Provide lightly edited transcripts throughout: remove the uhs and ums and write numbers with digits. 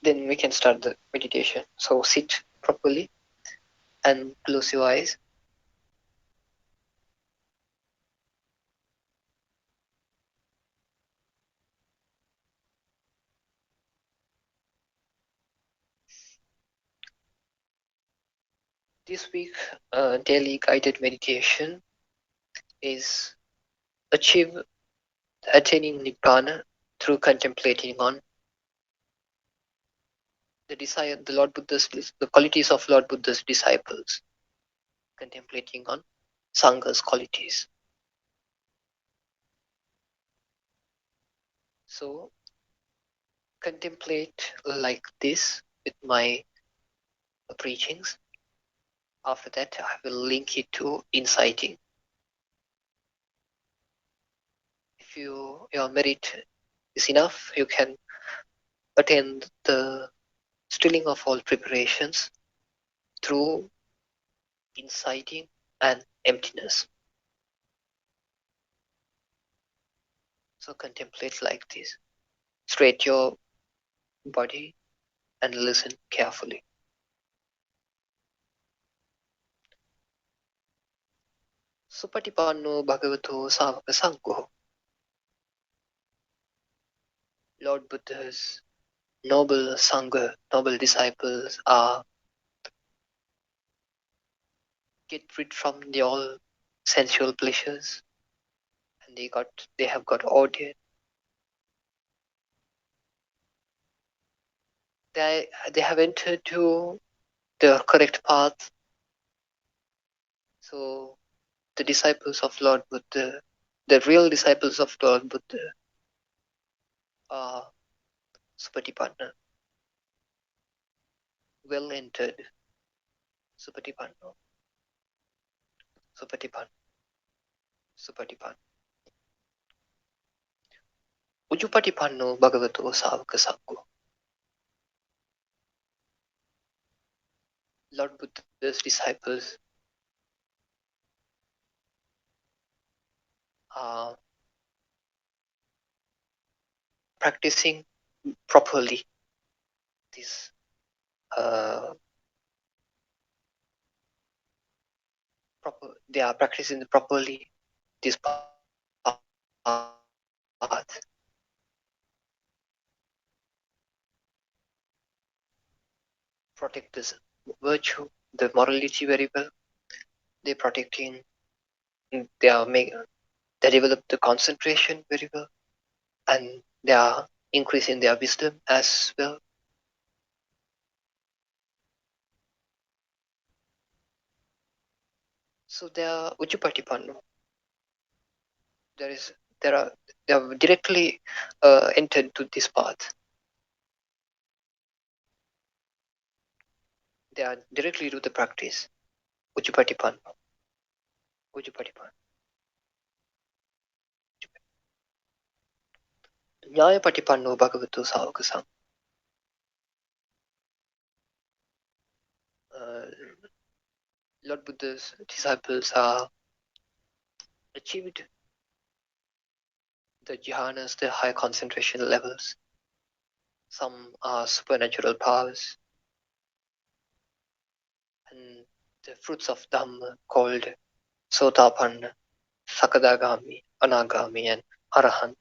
Then we can start the meditation. So sit properly and close your eyes. This week, daily guided meditation is attaining Nibbana through contemplating on the qualities of Lord Buddha's disciples, contemplating on Sangha's qualities. So contemplate like this with my preachings. After that, I will link it to inciting. If your merit is enough, you can attain the stilling of all preparations through inciting and emptiness. So contemplate like this. Straight your body and listen carefully. Supatipanno Bhagavato Savaka Sangho. Lord Buddha's noble Sangha, noble disciples are get rid from the all sensual pleasures, and they have got ordered. They have entered to the correct path. So the disciples of Lord Buddha, the real disciples of Lord Buddha, are Supatipanna, well entered. Supatipanno, Supatipanno, Supatipanno. Ujupatipanno Bhagavato Savaka Sangho. Lord Buddha's disciples are practicing properly this they are practicing properly this path. Protect this virtue, the morality very well. They're protecting, they develop the concentration very well, and they are increasing their wisdom as well. So they are Ujjapatipanno. They have directly entered to this path. They are directly to the practice. Ujjapatipanno. Ujjapatipanno. Nyayapatipanno Bhagavato Savaka Sangha. Lord Buddha's disciples are achieved the jhanas, the high concentration levels. Some are supernatural powers. And the fruits of Dhamma called Sotapanna, Sakadagami, Anagami, and Arahant,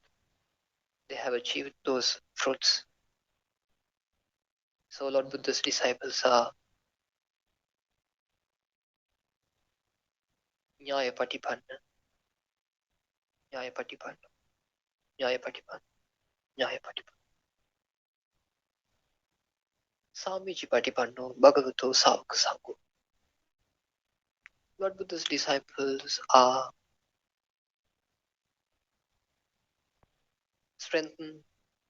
they have achieved those fruits. So Lord Buddha's disciples are Nyayapatipanna, Nyayapatipanna, Nyayapatipanna, Nyayapatipanna. Samiji Patipanno Bhagavato Savaka Sangho. Lord Buddha's disciples are strengthened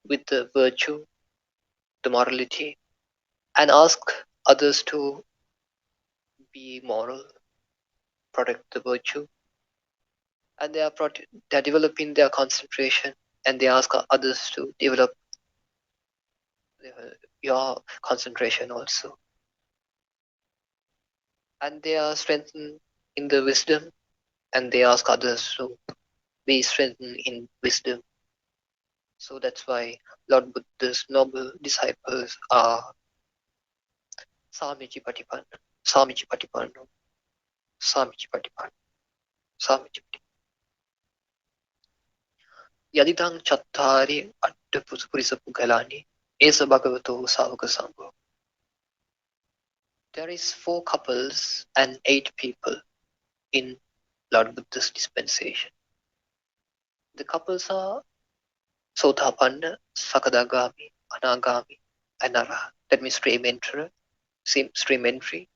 with the virtue, the morality, and ask others to be moral, protect the virtue, and they are developing their concentration, and they ask others to develop your concentration also, and they are strengthened in the wisdom, and they ask others to be strengthened in wisdom. So that's why Lord Buddha's noble disciples are Samiji Patipanna, Samiji Patipanno, Samiji Patipanno, Samiji Patipanno. Yadidang Chattari Atta Purisa Pugalani, Esa Bhagavato Savaka Sangho. There is 4 couples and 8 people in Lord Buddha's dispensation. The couples are Sotapanna, Sakadagami, Anagami, and Arahat. That means stream enterer, stream entry,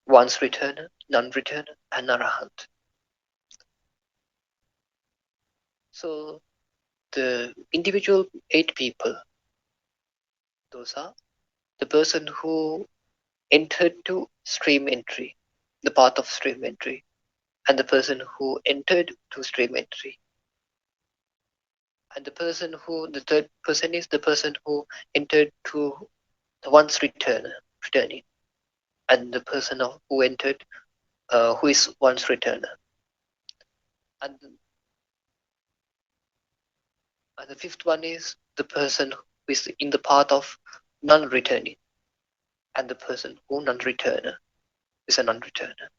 once returner, non-returner, and Arahant. So the individual 8 people, those are the person who entered to stream entry, the path of stream entry, and the person who entered to stream entry. And the third person is the person who entered to the once returning, and the person who entered, who is once returner. And the 5th one is the person who is in the path of non-returning, and the person who non-returner is a non-returner.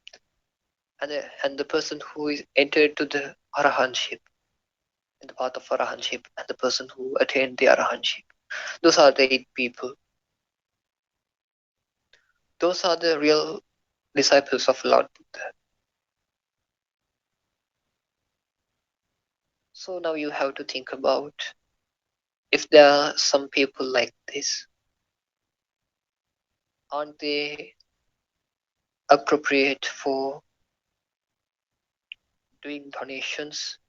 And the person who is entered to the arahantship, in the path of arahantship, and the person who attained the arahantship. Those are the 8 people. Those are the real disciples of Lord Buddha. So now you have to think about, if there are some people like this, aren't they appropriate for doing donations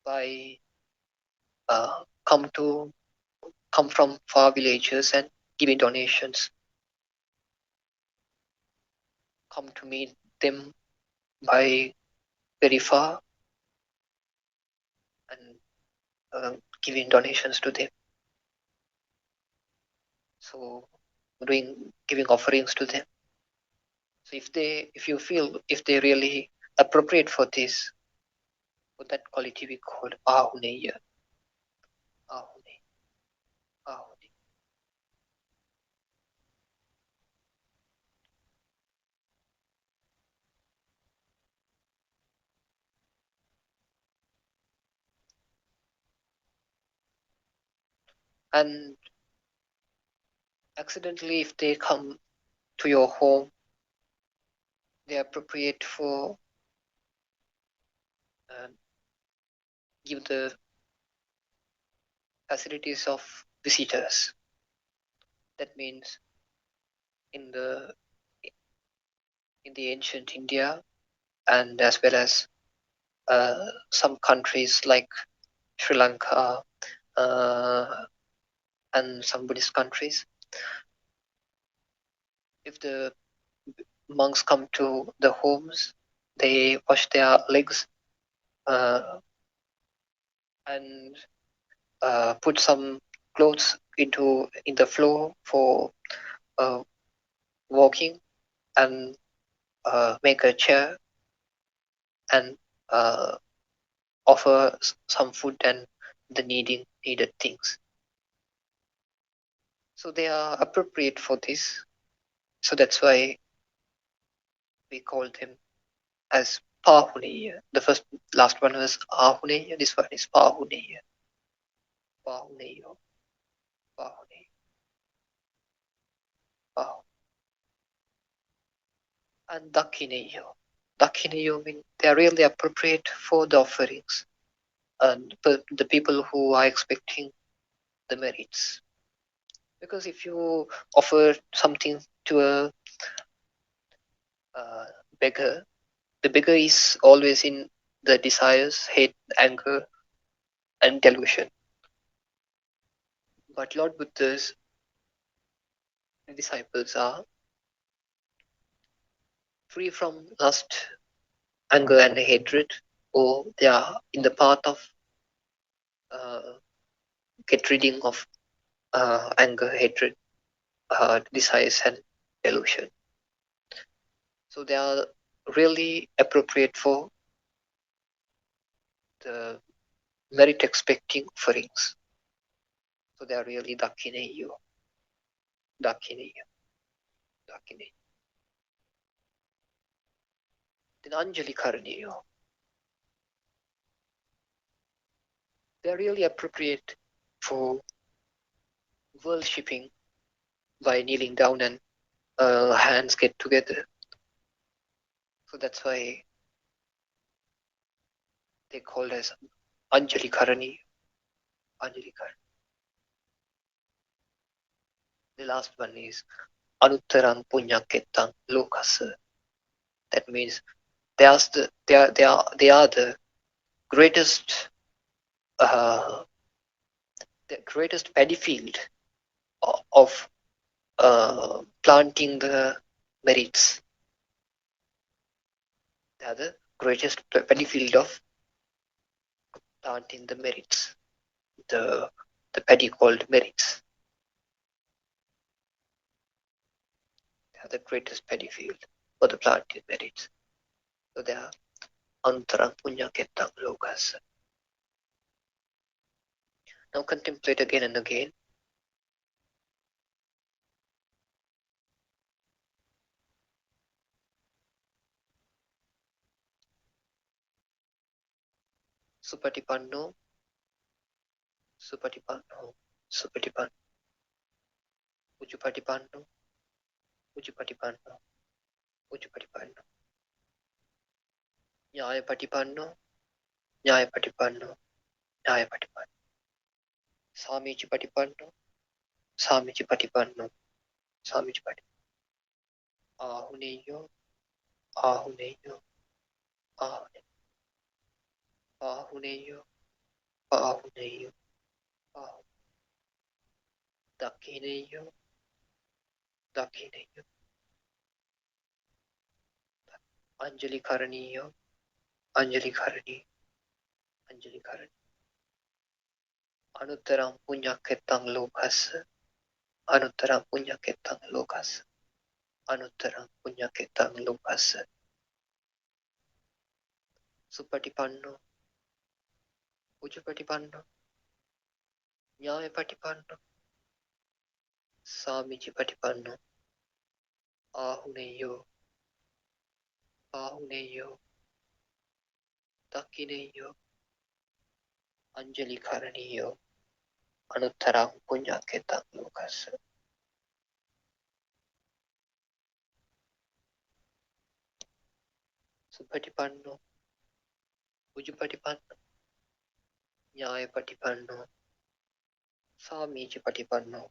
by come from far villages and giving donations, come to meet them by very far and giving donations to them. So giving offerings to them. So if you feel if they really appropriate for this, for that quality we call ahuneya, ahune, ahune. And accidentally, if they come to your home, they are appropriate for uh, give the facilities of visitors. That means in the ancient India, and as well as some countries like Sri Lanka and some Buddhist countries, if the monks come to the homes, they wash their legs uh, and put some clothes in the floor for uh, walking, and make a chair and offer some food and the needed things. So they are appropriate for this. So that's why we call them as Pahuneya. The last one was Ahuneya. This one is Pahuneya. Pahuneya. Pahuneya. Pahuneya. And Dakineya. Dakineya means they are really appropriate for the offerings and the people who are expecting the merits. Because if you offer something to a beggar, the beggar is always in the desires, hate, anger, and delusion. But Lord Buddha's disciples are free from lust, anger, and hatred, or they are in the path of uh, get ridding of anger, hatred, desires, and delusion. So they are really appropriate for the merit expecting offerings. So they are really dakineyo, dakineyo, dakineyo. Then anjali karaniyo. They are really appropriate for worshipping by kneeling down and hands get together. So that's why they called as anjali karani, anjali karani. The last one is anuttarang punyaketang lokasa. That means they are the greatest paddy field of planting the merits. They are the greatest paddy field of planting the merits. The paddy called merits. They are the greatest paddy field for the planted merits. So they are antarang punyaketang lokas. Now contemplate again and again. Supatipanno, supatipanno, supatipanno. Ujupatipanno, ujupatipanno, ujupatipanno. Nyayapatipanno, nyayapatipanno, nyayapatipanno. Samijipatipanno, samijipatipanno, samijipatipanno. Ahuneyo, ahuneyo, ahuneyo. Ahuneyo, ahuneyo, ahuneyo. Dakineyo, dakineyo. Anjali karaniyo, anjali karani, anjali karani. Anuttarang punyaketang lokas, anuttarang punyaketang lokas, anuttarang punyaketang lokas. Supatipanno, ujupatipanno, nyayapatipanno, samijipatipanno. Ahuneyo, ahuneyo, dakineyo, anjali karaniyo, anuttarang punyaketang lokas. Supatipanno, ujupatipanno, nyayapatipanno, samijipatipanno.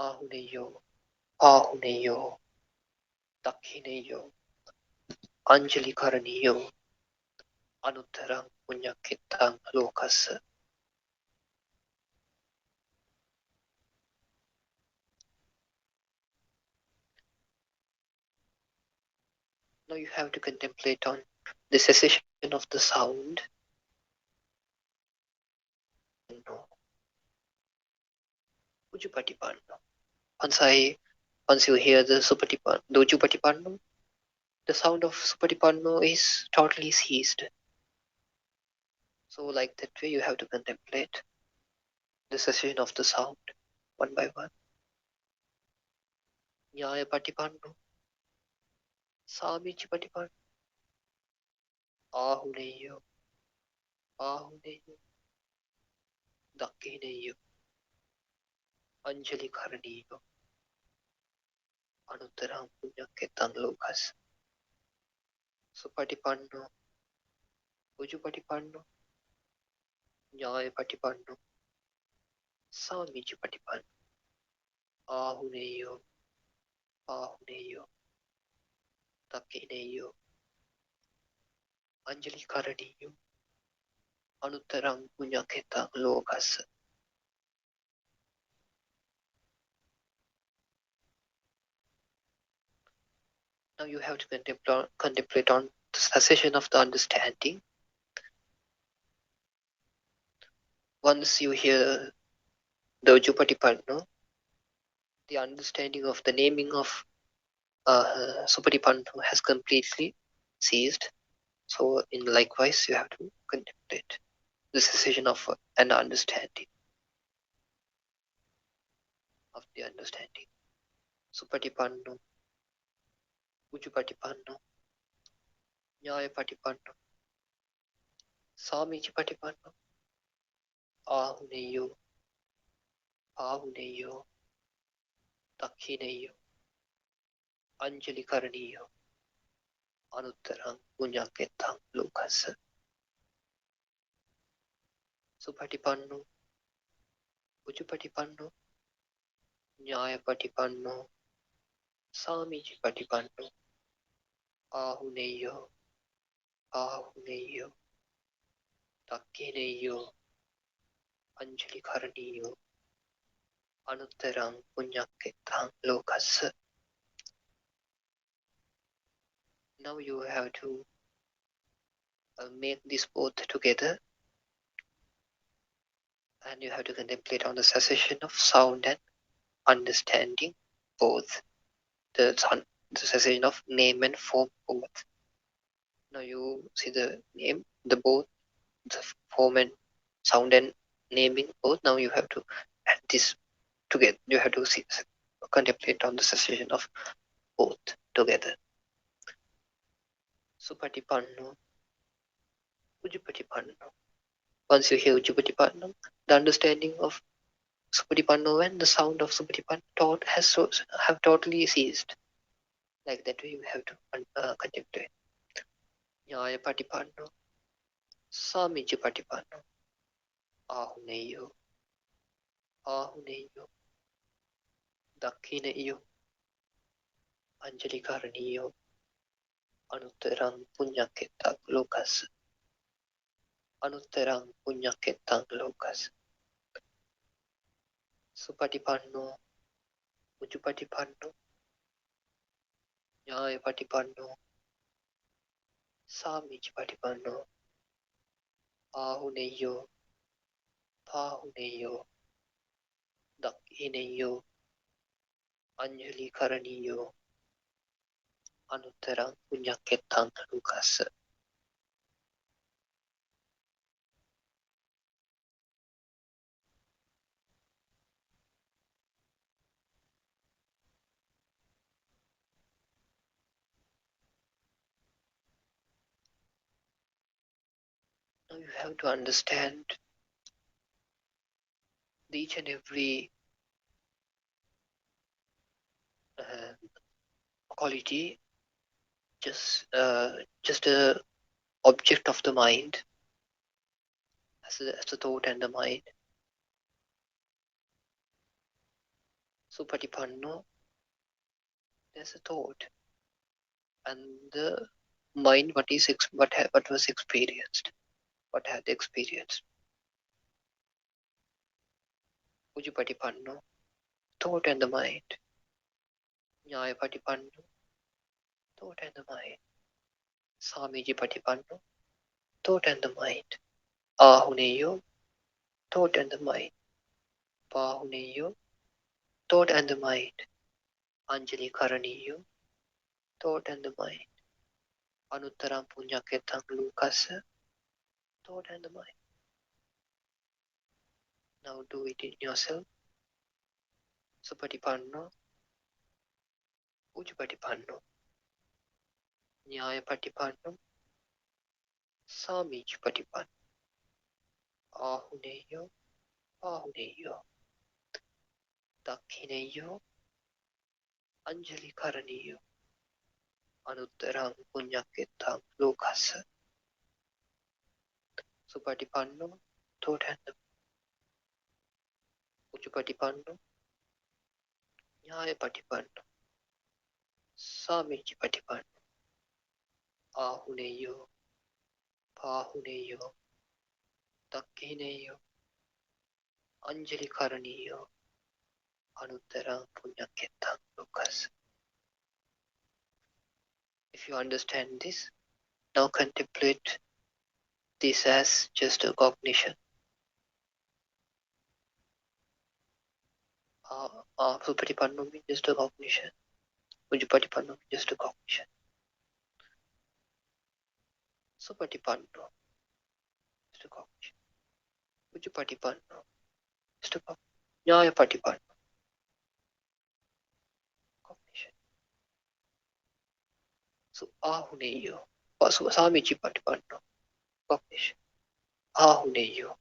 Ahuneyo, ahuneyo, dakineyo, anjali karaniyo, anuttarang punyaketang lokas. Now you have to contemplate on the cessation of the sound. No. Ujupatipanno. Once you hear the supatipanno, the ujupatipanno, the sound of supatipanno is totally ceased. So like that way you have to contemplate the cessation of the sound one by one. Nyayapatipanno, samijipatipanno. Ahuneyo, ahuneyo, dakineyo, anjali karaniyo, anuttarang punyaketang lokas. Supatipanno, ujupatipanno, nyayapatipanno, samijipatipanno. Ahuneyo, ahuneyo, dakineyo, anjali karaniyo, anuttarang punyaketang lokas. Now you have to contemplate on the cessation of the understanding. Once you hear the Ujupatipanno, the understanding of the naming of Supatipanno has completely ceased. So in likewise, you have to contemplate the cessation of an understanding, of the understanding. Supatipanno, Ujupatipanno, Nyayapatipanno, Samichipatipanno, Ahuneyo, Ahuneyo, Dakhineyo, Anjali Karaniyo, Anuttarang Punyaketang Lokasa. Supatipanno, Ujupatipanno, Nyayapatipanno, Samichipatipanno, Ahuneyo, Ahuneyo, Dakhineyo, Anjali Karaniyo, Anuttarang Punyaketang Lokasa. Now you have to make this both together, and you have to contemplate on the cessation of sound and understanding, both the cessation of name and form, both. Now you see the name, the both, the form and sound and naming both. Now you have to add this together. You have to see, contemplate on the cessation of both together. Supatipanno, Ujupatipanno. Once you hear Ujupatipanno, the understanding of Supatipanno and the sound of Supatipanno have totally ceased. Like that way you have to contemplate. Nyayapatipanno, Samijapatipanno, Ahuneyo, Ahuneyo, Dakhineyo, Anjali Karaniyo, Anuttarang Punyaketang Lokas, Anuttarang Punyaketang Lokas. Supatipanno, Ujupatipanno, Nyayapatipanno, Samijapatipanno, Ahuneyo, Pahuneyo, Dakhineyo, Anjali Karaniyo, Anuttarang Punyaketang Lokas. Now you have to understand each and every quality just a object of the mind, as a thought and the mind. Supatipanno, there's a thought, and the mind what was experienced, what had experienced. Ujupatipanno, thought and the mind. Nyayapatipanno, thought and the mind. Samijipatipanno, thought and the mind. Ahuneyo, thought and the mind. Pahuneyo, thought and the mind. Anjali Karaniyo, thought and the mind. Anuttarang Punyaketang Lokasa, thought and the mind. Now do it in yourself. Supatipanno, Ujupatipanno, Nyayapatipanno, Samijipatipanno, Ahuneyo, Pahuneyo, Dakhineyo, Anjali Karaniyo, Anuttarang Punyaketang Lokasa. Supatipanno, thought and the Ujupatipanno, Nyayapatipanno, Samijipatipanno, Ahuneyo, Pahuneyo, Dakhineyo, Anjali Karaniyo, Anuttarang Punyaketang Lokasa. If you understand this, now contemplate this as just a cognition. Supatipanno means just a cognition. Ujupatipanno means just a cognition. Supatipanno is to cognition. Ujupatipanno is to cognition. Nyayapatipanno, cognition. So ahuneyo, Samichipatipanno, cognition. Ahuneyo,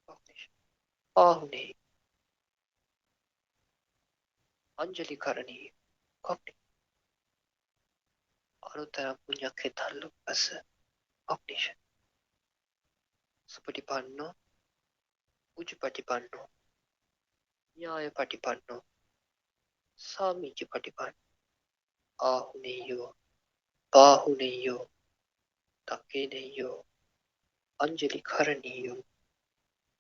cognition. Ahuneyo, Anjali Karani, cognition. Anutara Punya Ketan as cognition. Supatipanno, Ujupatipanno, Nyayapatipanno, Samichipatipanno, Ahuneyo, Bahuneyo, Takeneyo, Anjali Karaniyo,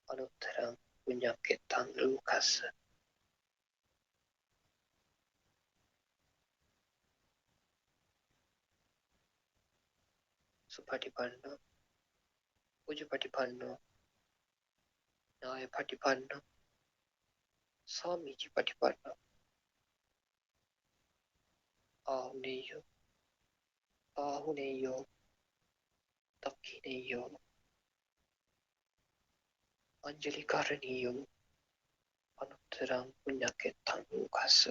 Anutara Punya Ketan Lucas. Supatipanno, Ujupatipanno, Nyayapatipanno, Samichipatipanno, Ahuneyo, Bahuneyo, Takineyo, Anjali Karaniyo, Anuttarang Punyaketan Lucas.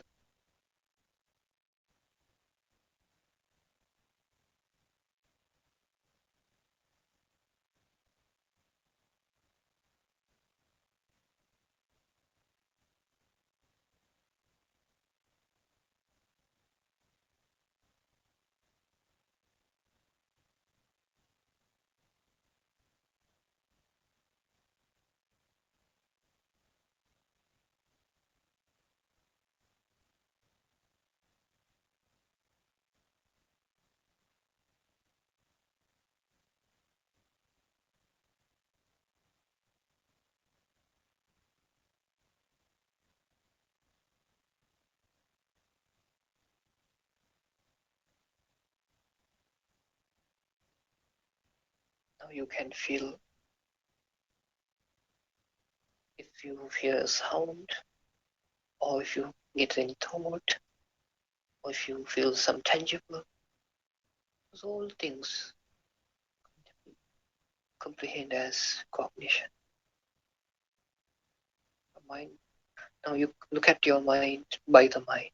Now you can feel if you hear a sound, or if you get any thought, or if you feel some tangible, those all things comprehend as cognition. Mind. Now you look at your mind by the mind.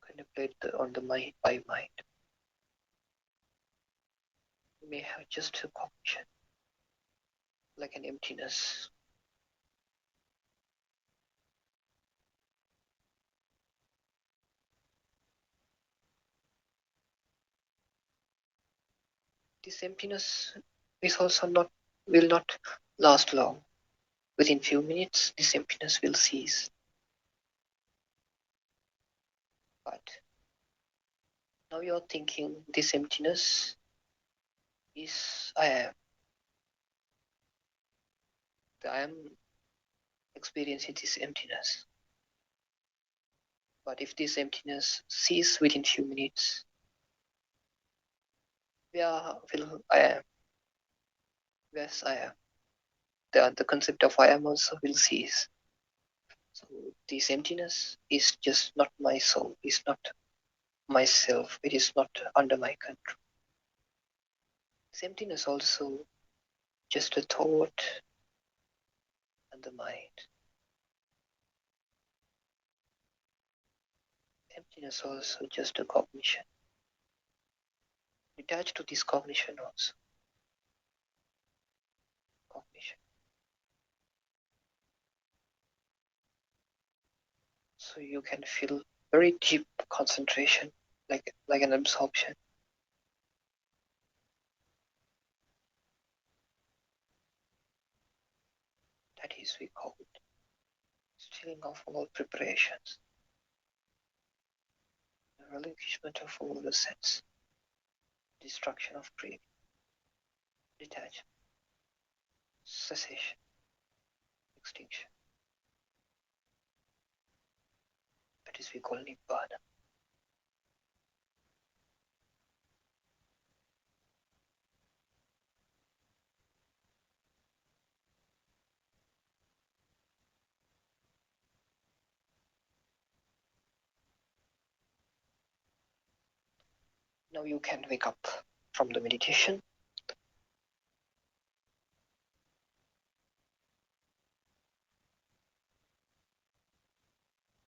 Contemplate on the mind by mind. You may have just a cognition, like an emptiness. This emptiness is also will not last long. Within few minutes, this emptiness will cease. But now you're thinking this emptiness is I am. I am experiencing this emptiness. But if this emptiness ceases within few minutes, where will I am? Yes, I am. The concept of I am also will cease. So this emptiness is just not my soul, is not myself, it is not under my control. This emptiness also just a thought and the mind. Emptiness also just a cognition. Attached to this cognition also. Cognition. So you can feel very deep concentration, like an absorption. That is we call it stilling of all preparations, the relinquishment of all the sense, destruction of craving, detachment, cessation, extinction. That is we call Nibbana. Now you can wake up from the meditation.